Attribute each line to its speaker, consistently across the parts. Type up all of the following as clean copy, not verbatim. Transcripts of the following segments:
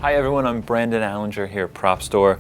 Speaker 1: Hi everyone, I'm Brandon Alinger here at Prop Store.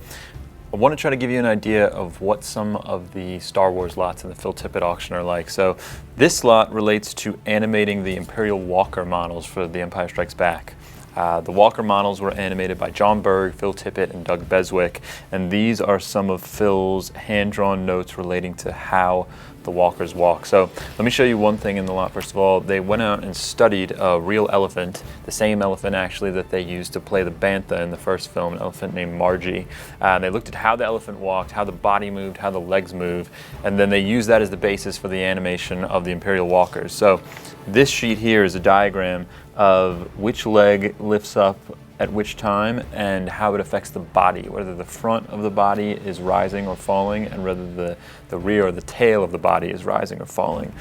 Speaker 1: I want to try to give you an idea of what some of the Star Wars lots in the Phil Tippett auction are like. So this lot relates to animating the Imperial Walker models for The Empire Strikes Back. The Walker models were animated by John Berg, Phil Tippett, and Doug Beswick, and these are some of Phil's hand-drawn notes relating to how the Walkers walk. So let me show you one thing in the lot. First of all, they went out and studied a real elephant, the same elephant actually that they used to play the Bantha in the first film, an elephant named Margie. They looked at how the elephant walked, how the body moved, how the legs moved, and then they used that as the basis for the animation of the Imperial Walkers. So this sheet here is a diagram of which leg lifts up at which time and how it affects the body, whether the front of the body is rising or falling and whether the rear or the tail of the body is rising or falling.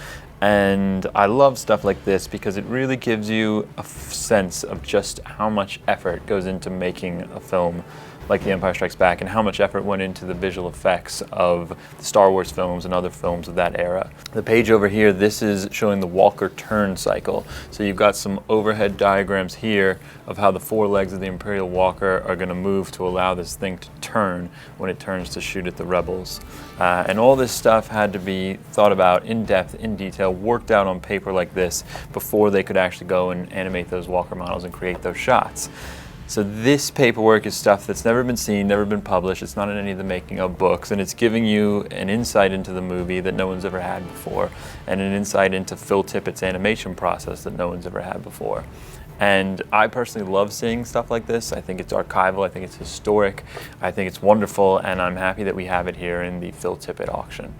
Speaker 1: And I love stuff like this because it really gives you a sense of just how much effort goes into making a film like The Empire Strikes Back and how much effort went into the visual effects of the Star Wars films and other films of that era. The page over here, this is showing the Walker turn cycle. So you've got some overhead diagrams here of how the four legs of the Imperial Walker are going to move to allow this thing to turn when it turns to shoot at the rebels. And all this stuff had to be thought about in depth, in detail, worked out on paper like this before they could actually go and animate those Walker models and create those shots. So this paperwork is stuff that's never been seen, never been published. It's not in any of the making of books, and it's giving you an insight into the movie that no one's ever had before, and an insight into Phil Tippett's animation process that no one's ever had before. And I personally love seeing stuff like this. I think it's archival, I think it's historic, I think it's wonderful, and I'm happy that we have it here in the Phil Tippett auction.